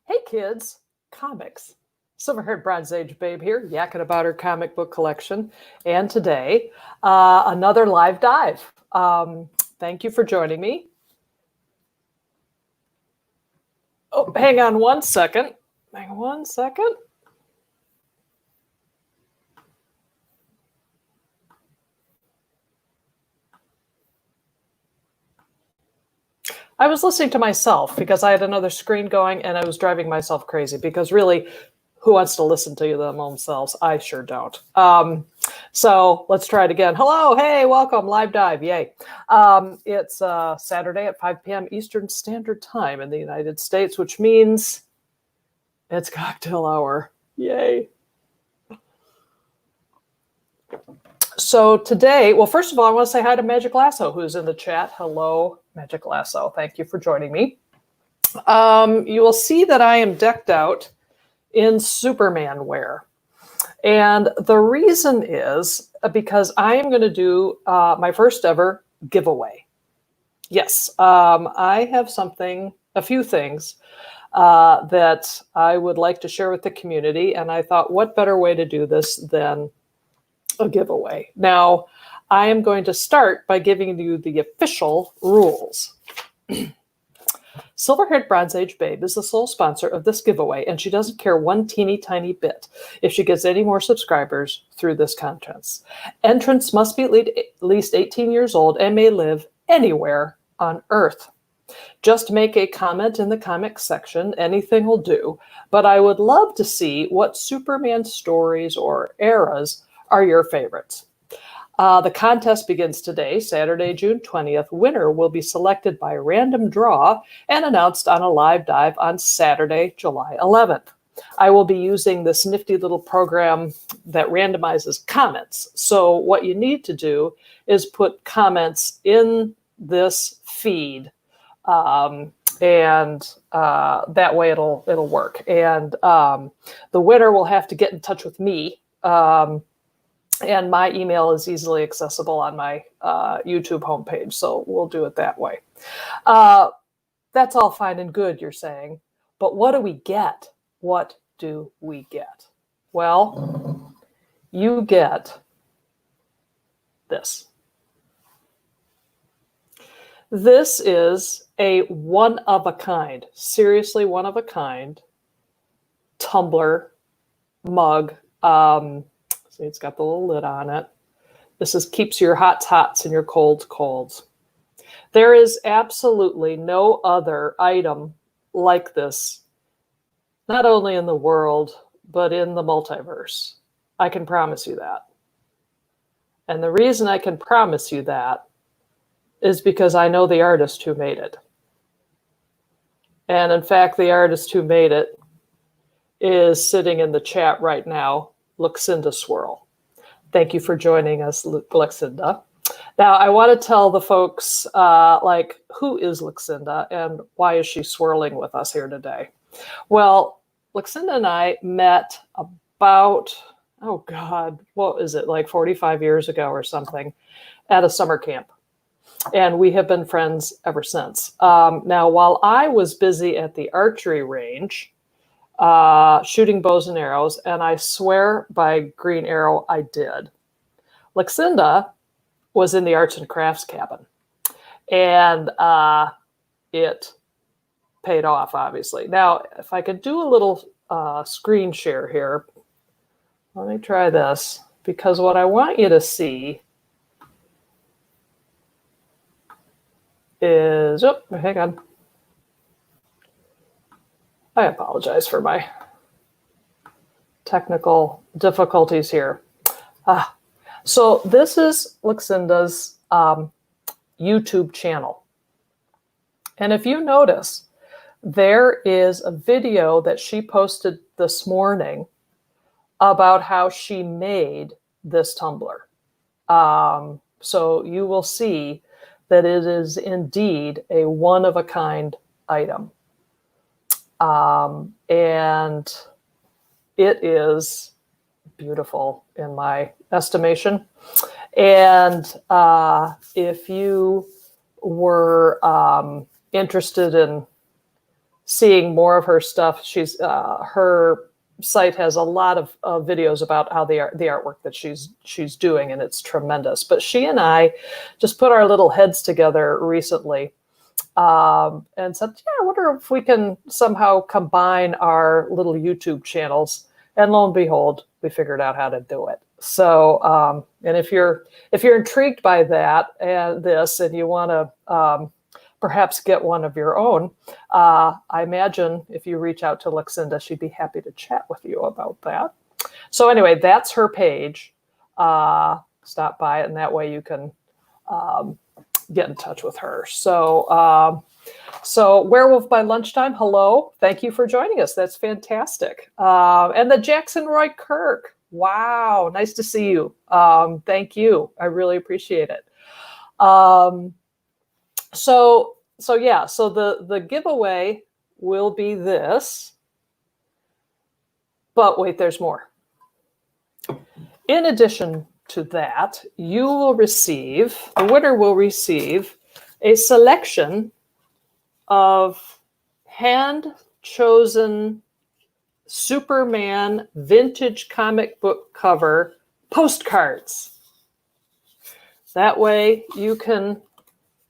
Hey kids, comics. Silver-haired Bronze Age babe here, yakking about her comic book collection. And today, another live dive. Thank you for joining me. Oh, hang on one second. Hang on one second. I was listening to myself because I had another screen going and I was driving myself crazy because really, who wants to listen to them themselves? I sure don't. So let's try it again. Hello, hey, welcome, live dive, yay. It's Saturday at 5 p.m. Eastern Standard Time in the United States, which means it's cocktail hour, yay. So today, well, first of all, I want to say hi to Magic Lasso, who's in the chat. Hello, Magic Lasso. Thank you for joining me. You will see that I am decked out in Superman wear. And the reason is because I am going to do my first ever giveaway. Yes, I have a few things that I would like to share with the community. And I thought, what better way to do this than a giveaway? Now, I am going to start by giving you the official rules. Silver-haired Bronze Age Babe is the sole sponsor of this giveaway, and she doesn't care one teeny tiny bit if she gets any more subscribers through this contest. Entrants must be at least 18 years old and may live anywhere on Earth. Just make a comment in the comments section, anything will do, but I would love to see what Superman stories or eras are your favorites. The contest begins today, Saturday, June 20th. Winner will be selected by random draw and announced on a live dive on Saturday, July 11th. I will be using this nifty little program that randomizes comments. So what you need to do is put comments in this feed, and that way it'll work. And the winner will have to get in touch with me. And my email is easily accessible on my YouTube homepage, so we'll do it that way. That's all fine and good, you're saying, but what do we get? What do we get? Well, you get this. This is a one-of-a-kind, seriously one-of-a-kind tumbler mug. See, it's got the little lid on it. This keeps your hots hots and your colds colds. There is absolutely no other item like this, not only in the world, but in the multiverse. I can promise you that. And the reason I can promise you that is because I know the artist who made it. And in fact, the artist who made it is sitting in the chat right now, Luxinda Swirl. Thank you for joining us, Luxinda. Now, I want to tell the folks, who is Luxinda and why is she swirling with us here today? Well, Luxinda and I met about, what is it, like 45 years ago or something, at a summer camp. And we have been friends ever since. Now, while I was busy at the archery range, shooting bows and arrows, and I swear by Green Arrow I did, Luxinda was in the arts and crafts cabin, and it paid off, obviously. Now, if I could do a little screen share here, let me try this, because what I want you to see is, hang on. I apologize for my technical difficulties here. So this is Luxinda's YouTube channel. And if you notice, there is a video that she posted this morning about how she made this tumbler. So you will see that it is indeed a one-of-a-kind item. And it is beautiful in my estimation. And if you were interested in seeing more of her stuff. She's her site has a lot of videos about how the artwork that she's doing, and it's tremendous. But she and I just put our little heads together recently and said, yeah, I wonder if we can somehow combine our little YouTube channels. And lo and behold, we figured out how to do it. So, and if you're intrigued by that and this, and you want to perhaps get one of your own, I imagine if you reach out to Luxinda, she'd be happy to chat with you about that. So anyway, that's her page. Stop by it, and that way you can get in touch with her. So, so Werewolf by Lunchtime, hello. Thank you for joining us. That's fantastic. And the Jackson Roy Kirk. Wow, nice to see you. Thank you. I really appreciate it. So yeah, so the giveaway will be this, but wait, there's more. In addition to that, the winner will receive a selection of hand-chosen Superman vintage comic book cover postcards. That way you can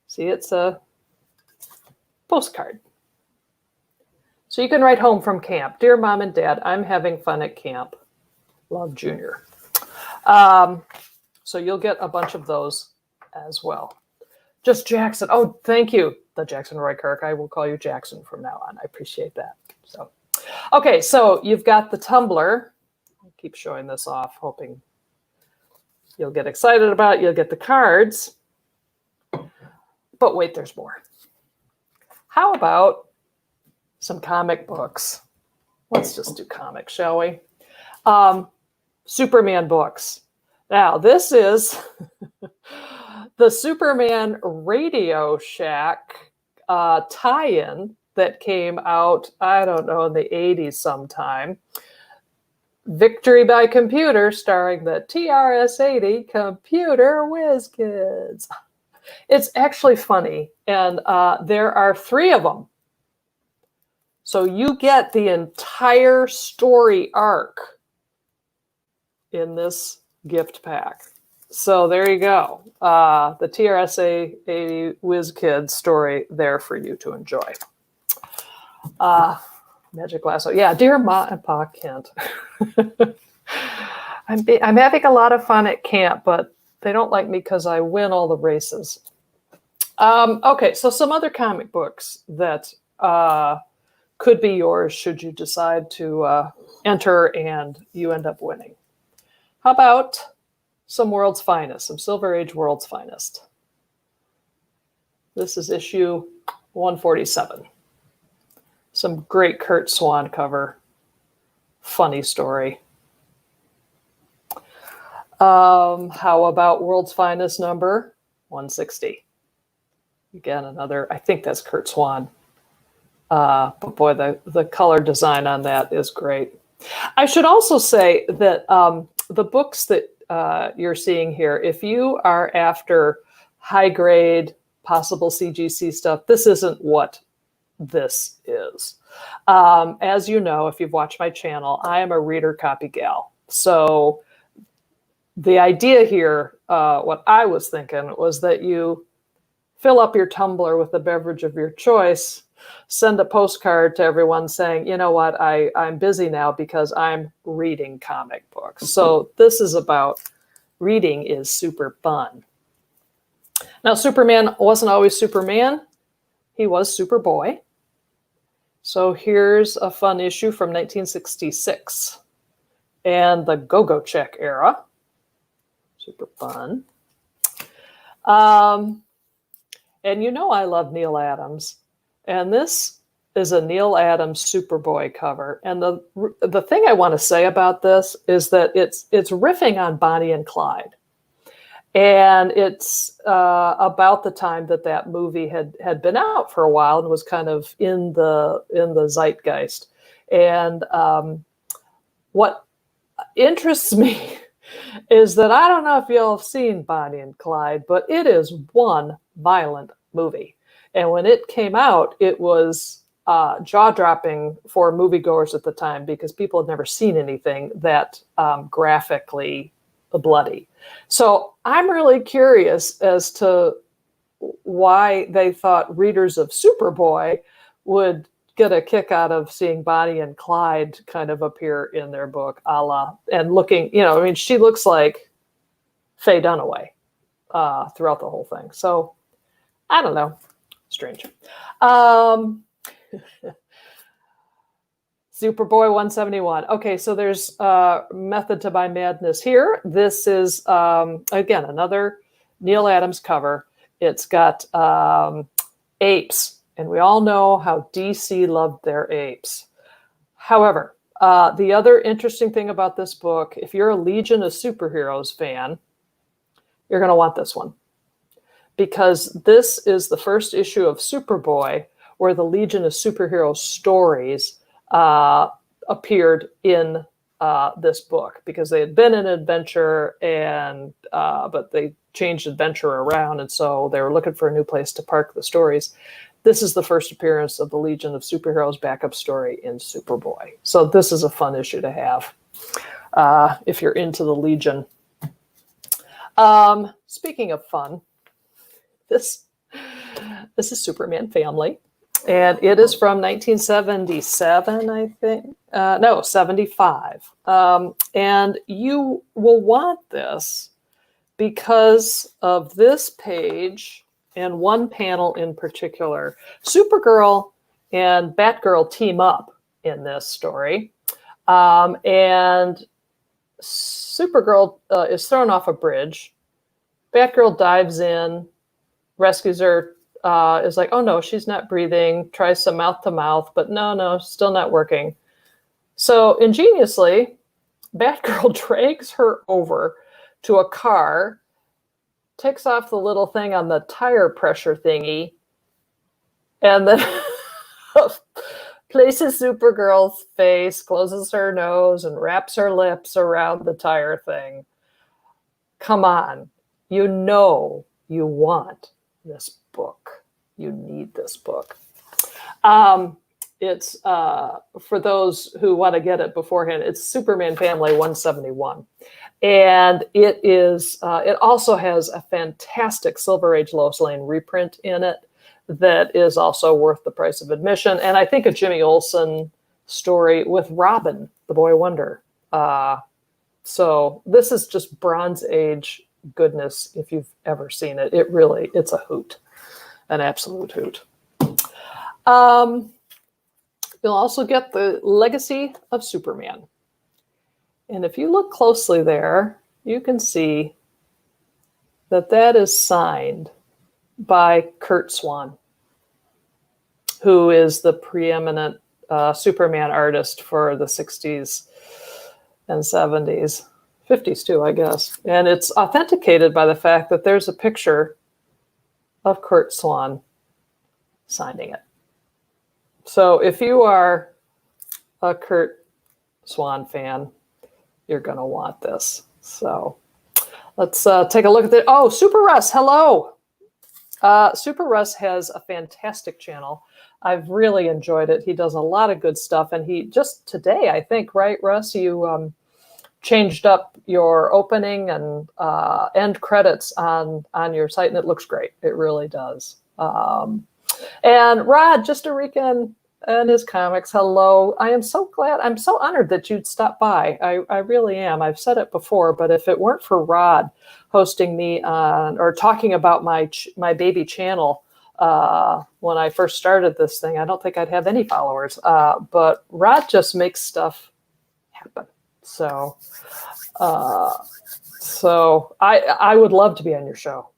see it's a postcard. So you can write home from camp. Dear Mom and Dad, I'm having fun at camp. Love, Junior. So you'll get a bunch of those as well. Just Jackson. Oh, thank you. The Jackson Roy Kirk. I will call you Jackson from now on. I appreciate that. So, okay, so you've got the tumbler. I'll keep showing this off, hoping you'll get excited about it. You'll get the cards. But wait, there's more. How about some comic books? Let's just do comics, shall we? Superman books. Now, this is the Superman Radio Shack tie-in that came out, I don't know, in the 80s sometime. Victory by Computer, starring the TRS-80 Computer Whiz Kids. It's actually funny, and there are 3 of them. So you get the entire story arc in this gift pack. So there you go. The TRS-80 Whiz Kids story there for you to enjoy. Magic Lasso. Yeah, dear Ma and Pa Kent. I'm having a lot of fun at camp, but they don't like me because I win all the races. Okay, so some other comic books that could be yours should you decide to enter and you end up winning. How about some World's Finest, some Silver Age World's Finest? This is issue 147. Some great Kurt Swan cover. Funny story. How about World's Finest number 160? Again, another, I think that's Kurt Swan. But boy, the color design on that is great. I should also say that the books that you're seeing here, if you are after high grade, possible CGC stuff, this isn't what this is. As you know, if you've watched my channel, I am a reader copy gal. So the idea here, what I was thinking was that you fill up your tumbler with the beverage of your choice, send a postcard to everyone saying, you know what, I'm busy now because I'm reading comic books. So this is about reading is super fun. Now, Superman wasn't always Superman. He was Superboy. So here's a fun issue from 1966 and the Go-Go Check era. Super fun. And you know I love Neil Adams. And this is a Neil Adams Superboy cover. And the thing I want to say about this is that it's riffing on Bonnie and Clyde. And it's about the time that movie had been out for a while and was kind of in the zeitgeist. And what interests me is that I don't know if y'all have seen Bonnie and Clyde, but it is one violent movie. And when it came out, it was jaw-dropping for moviegoers at the time because people had never seen anything that graphically bloody. So I'm really curious as to why they thought readers of Superboy would get a kick out of seeing Bonnie and Clyde kind of appear in their book, a la, and looking, I mean, she looks like Faye Dunaway throughout the whole thing. So I don't know. Strange. Superboy 171. Okay, so there's Method to My Madness here. This is, again, another Neil Adams cover. It's got apes, and we all know how DC loved their apes. However, the other interesting thing about this book, if you're a Legion of Superheroes fan, you're going to want this one. Because this is the first issue of Superboy where the Legion of Superheroes stories appeared in this book, because they had been in Adventure, and but they changed Adventure around, and so they were looking for a new place to park the stories. This is the first appearance of the Legion of Superheroes backup story in Superboy. So this is a fun issue to have if you're into the Legion. Speaking of fun, this is Superman Family. And it is from 1977, I think. No, 75. And you will want this because of this page and one panel in particular. Supergirl and Batgirl team up in this story. And Supergirl is thrown off a bridge. Batgirl dives in, rescues her, is like, oh no, she's not breathing, tries some mouth to mouth, but no, still not working. So ingeniously, Batgirl drags her over to a car, takes off the little thing on the tire pressure thingy, and then places Supergirl's face, closes her nose, and wraps her lips around the tire thing. Come on. You know you want this book. You need this book. It's for those who want to get it beforehand, it's Superman Family 171. And it is it also has a fantastic Silver Age Lois Lane reprint in it that is also worth the price of admission. And I think a Jimmy Olsen story with Robin, the Boy Wonder. So this is just Bronze Age goodness if you've ever seen it. It's a hoot, an absolute hoot. You'll also get the Legacy of Superman. And if you look closely there, you can see that is signed by Curt Swan, who is the preeminent Superman artist for the 60s and 70s, 50s too, I guess. And it's authenticated by the fact that there's a picture of Curt Swan signing it. So if you are a Curt Swan fan, you're going to want this. So let's take a look at it. Oh, Super Russ, hello. Super Russ has a fantastic channel. I've really enjoyed it. He does a lot of good stuff. And he just today, I think, right, Russ, you changed up your opening and end credits on your site, and it looks great. It really does. And Rod, just a weekend and his comics, hello. I am so glad, I'm so honored that you'd stop by. I really am. I've said it before, but if it weren't for Rod hosting me on, or talking about my baby channel when I first started this thing, I don't think I'd have any followers. But Rod just makes stuff happen. So I would love to be on your show.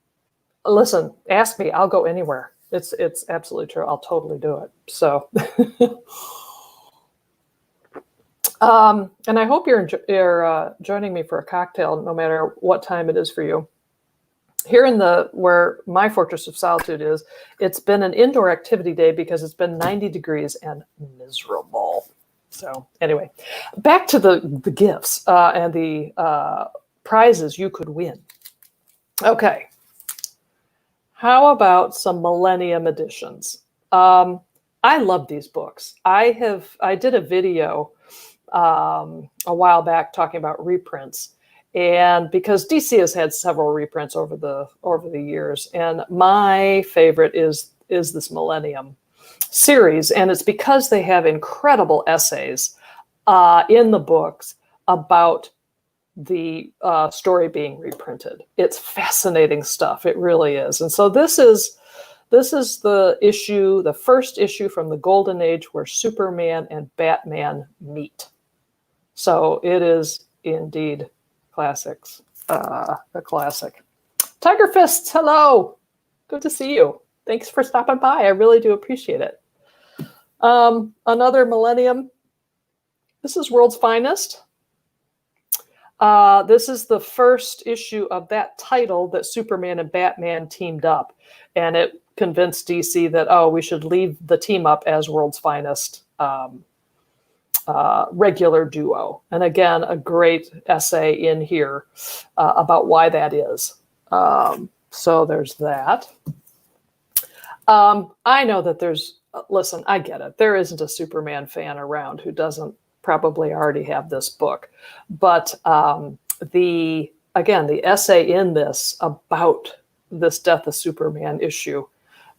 Listen, ask me, I'll go anywhere. It's absolutely true. I'll totally do it. So, and I hope you're joining me for a cocktail, no matter what time it is for you. Here in where my Fortress of Solitude is, it's been an indoor activity day because it's been 90 degrees and miserable. So anyway, back to the gifts and the prizes you could win. Okay. How about some Millennium editions? I I love these books. I did a video a while back talking about reprints, and because DC has had several reprints over the years, and my favorite is this Millennium series, and it's because they have incredible essays in the books about the story being reprinted. It's fascinating stuff. It really is. And so this is the first issue from the Golden Age where Superman and Batman meet. So it is indeed a classic. Tiger Fists, hello. Good to see you. Thanks for stopping by. I really do appreciate it. Another Millennium. This is World's Finest. This is the first issue of that title that Superman and Batman teamed up, and it convinced DC that, oh, we should leave the team up as World's Finest regular duo. And again, a great essay in here about why that is. So there's that. I know that listen, I get it. There isn't a Superman fan around who doesn't probably already have this book. But the essay in this about this Death of Superman issue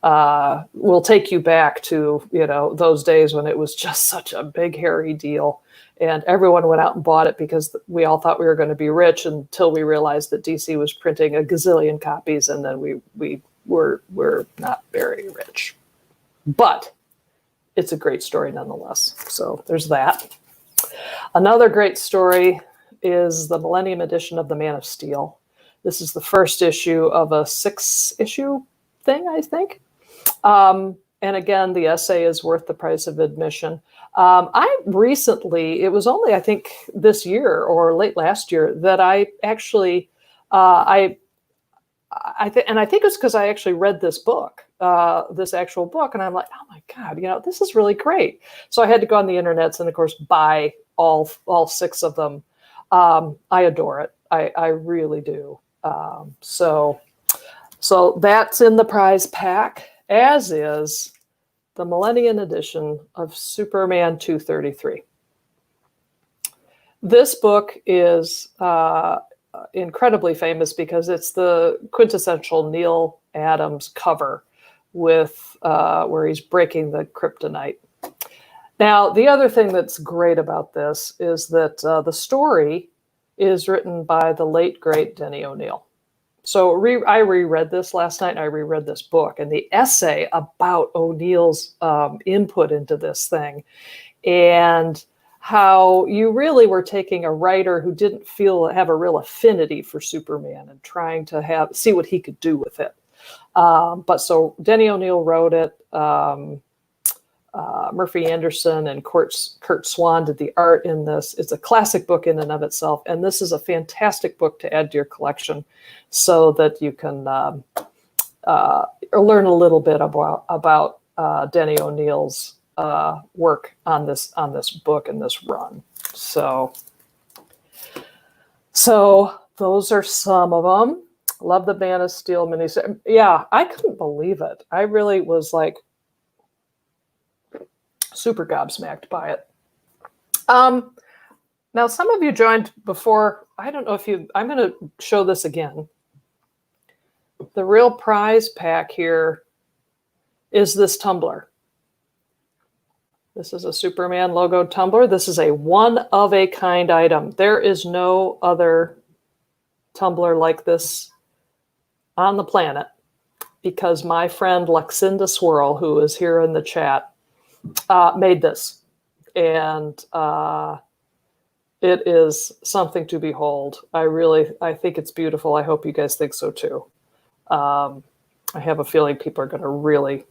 will take you back to, those days when it was just such a big, hairy deal. And everyone went out and bought it because we all thought we were going to be rich until we realized that DC was printing a gazillion copies, and then we were not very rich. But it's a great story nonetheless. So there's that. Another great story is the Millennium edition of The Man of Steel. This is the first issue of a 6-issue thing, I think. And again, the essay is worth the price of admission. It was only, I think, this year or late last year that I actually, I think it's because I actually read this book, this actual book, and I'm like, oh my God, this is really great. So I had to go on the internet and, of course, buy all 6 of them. I adore it. I really do. So that's in the prize pack, as is the Millennium edition of Superman 233. This book is incredibly famous because it's the quintessential Neil Adams cover with where he's breaking the kryptonite. Now, the other thing that's great about this is that the story is written by the late, great Denny O'Neil. So I reread this last night, and I reread this book, and the essay about O'Neill's input into this thing, and how you really were taking a writer who didn't have a real affinity for Superman and trying to see what he could do with it. But so Denny O'Neil wrote it. Murphy Anderson and Kurt Swan did the art in this. It's a classic book in and of itself, and this is a fantastic book to add to your collection so that you can learn a little bit about Denny O'Neil's work on this book and this run. So those are some of them. Love the Man of Steel miniseries. Yeah, I couldn't believe it. I really was like super gobsmacked by it. Now, some of you joined before. I don't know if I'm going to show this again. The real prize pack here is this tumbler. This is a Superman logo tumbler. This is a one-of-a-kind item. There is no other tumbler like this on the planet, because my friend Luxinda Swirl, who is here in the chat, made this, and it is something to behold. I think it's beautiful. I hope you guys think so too. I have a feeling people are going to really,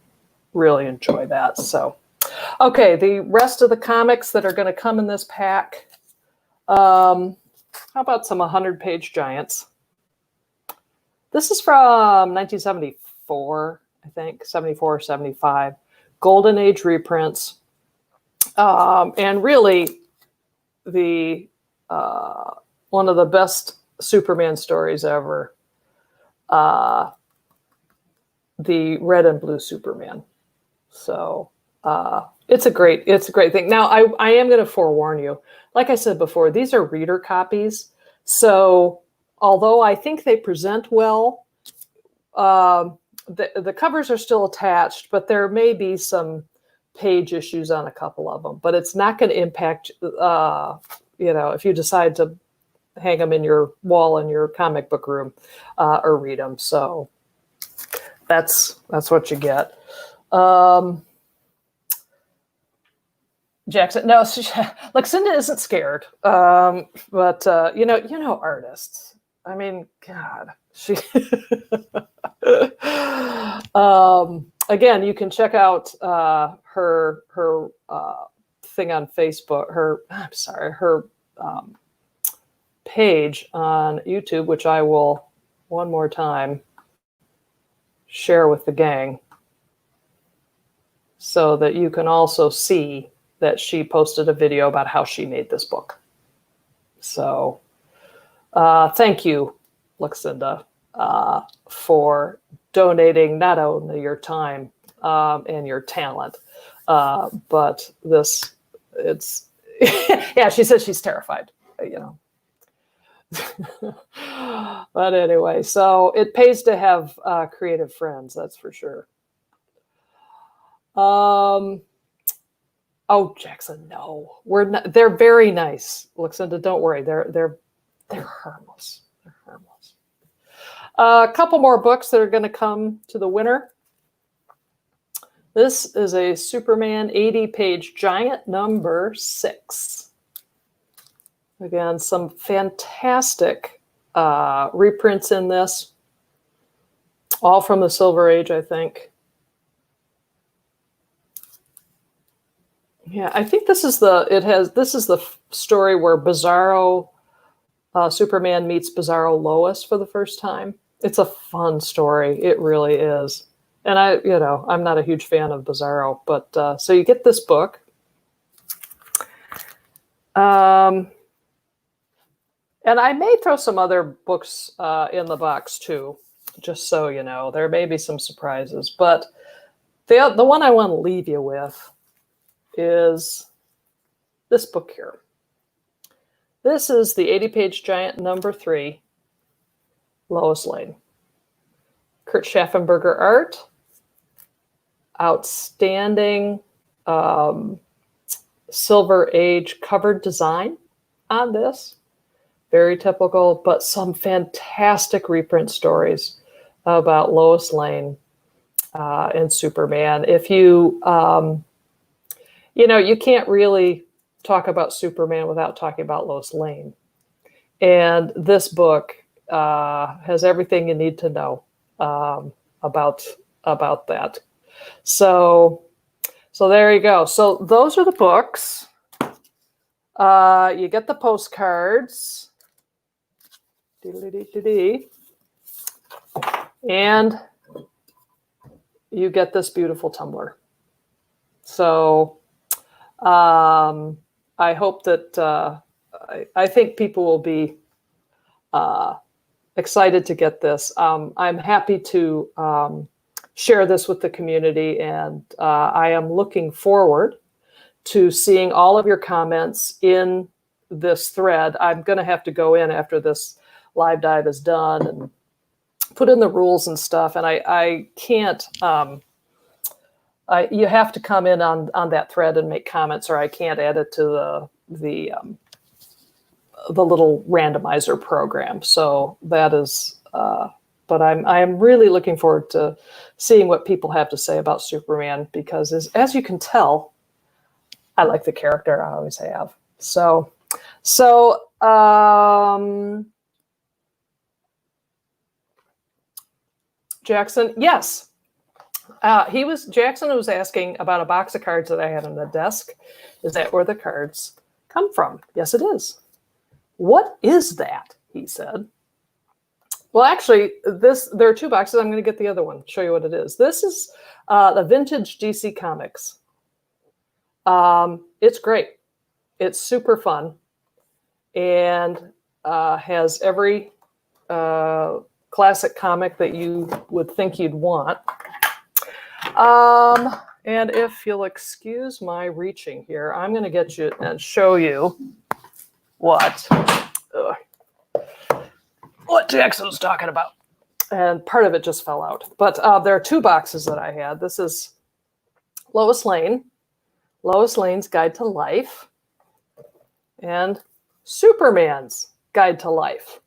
really enjoy that. So, okay, the rest of the comics that are going to come in this pack. How about some 100-page giants? This is from 1974, I think, 74 or 75. Golden Age reprints, and really the one of the best Superman stories ever, the Red and Blue Superman. So it's a great thing. Now, I am going to forewarn you. Like I said before, these are reader copies. So although I think they present well, the covers are still attached, but there may be some page issues on a couple of them. But it's not going to impact, if you decide to hang them in your wall in your comic book room or read them. So that's what you get. Jackson, no, Luxinda isn't scared. But artists. I mean, God, she. Again, you can check out her thing on Facebook. Her page on YouTube, which I will one more time share with the gang, so that you can also see that she posted a video about how she made this book. So thank you, Luxinda, for donating not only your time and your talent, but it's, yeah, she says she's terrified, But anyway, so it pays to have creative friends, that's for sure. Oh, Jackson, no, we're not. They're very nice, Luxinda. Don't worry, they're harmless. They're harmless. A couple more books that are going to come to the winner. This is a Superman 80-page giant, number 6. Again, some fantastic reprints in this, all from the Silver Age, I think. Yeah, I think this is the story where Bizarro Superman meets Bizarro Lois for the first time. It's a fun story. It really is. And I'm not a huge fan of Bizarro, but so you get this book. And I may throw some other books in the box too, just so you know. There may be some surprises, but the one I want to leave you with is this book here. This is the 80-page giant, number 3, Lois Lane. Kurt Schaffenberger art. Outstanding Silver Age cover design on this. Very typical, but some fantastic reprint stories about Lois Lane and Superman. If you you can't really talk about Superman without talking about Lois Lane. And this book has everything you need to know about that. So there you go. So those are the books. You get the postcards. And you get this beautiful tumbler. So I hope that I think people will be excited to get this. I'm happy to share this with the community, and I am looking forward to seeing all of your comments in this thread. I'm going to have to go in after this live dive is done and put in the rules and stuff, and I can't. You have to come in on that thread and make comments, or I can't add it to the little randomizer program. So that is, but I'm really looking forward to seeing what people have to say about Superman, because as you can tell, I like the character. I always have. So Jackson, yes. Jackson was asking about a box of cards that I had on the desk. Is that where the cards come from? Yes, it is. What is that? He said. Well, actually, there are 2 boxes. I'm going to get the other one, show you what it is. This is the vintage DC Comics. It's great. It's super fun, and has every classic comic that you would think you'd want. And if you'll excuse my reaching here, I'm going to get you and show you what Jackson's talking about. And part of it just fell out. But there are 2 boxes that I had. This is Lois Lane's Guide to Life, and Superman's Guide to Life.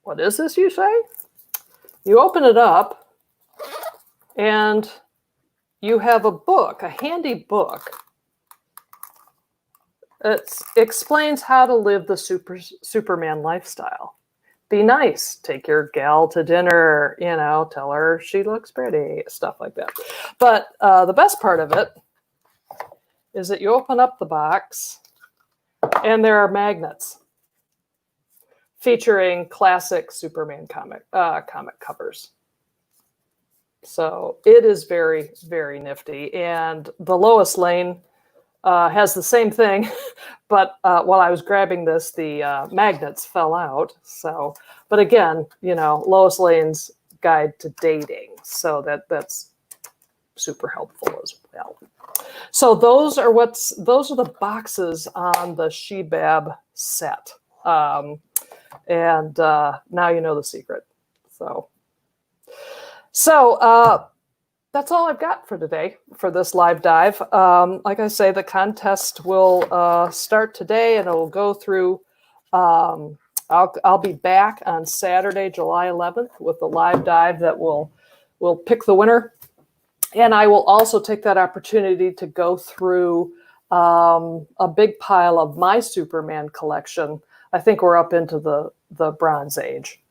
What is this, you say? You open it up, and you have a book, a handy book. It explains how to live the Superman lifestyle. Be nice, take your gal to dinner, tell her she looks pretty, stuff like that. But the best part of it is that you open up the box and there are magnets featuring classic Superman comic covers. So it is very, very nifty. And the Lois Lane has the same thing, but while I was grabbing this, the magnets fell out. So, but again, Lois Lane's Guide to Dating. So that's super helpful as well. So those are the boxes on the She-Bab set. And now you know the secret. So that's all I've got for today for this live dive. Like I say, the contest will start today and it will go through. I'll be back on Saturday, July 11th with the live dive that will pick the winner. And I will also take that opportunity to go through a big pile of my Superman collection. I think we're up into the Bronze Age.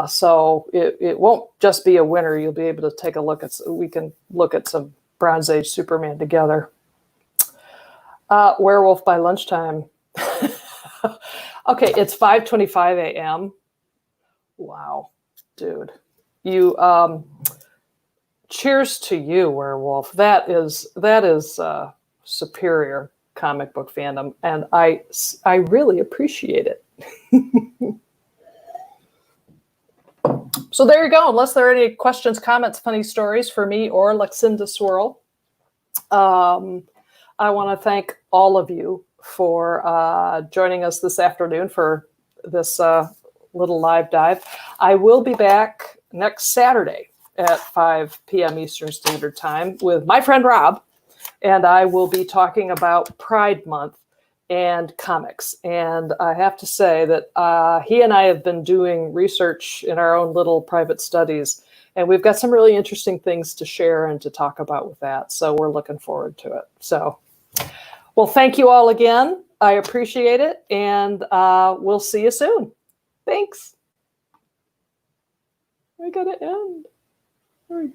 So it won't just be a winner. You'll be able to take a look we can look at some Bronze Age Superman together. Werewolf by lunchtime. Okay, it's 5:25 a.m. Wow, dude. Cheers to you, Werewolf. That is superior comic book fandom, and I really appreciate it. So there you go. Unless there are any questions, comments, funny stories for me or Luxinda Swirl, I want to thank all of you for joining us this afternoon for this little live dive. I will be back next Saturday at 5 p.m. Eastern Standard Time with my friend Rob, and I will be talking about Pride Month and comics. And I have to say that he and I have been doing research in our own little private studies, and we've got some really interesting things to share and to talk about with that. So we're looking forward to it. So, well, thank you all again. I appreciate it, and we'll see you soon. Thanks. I gotta end.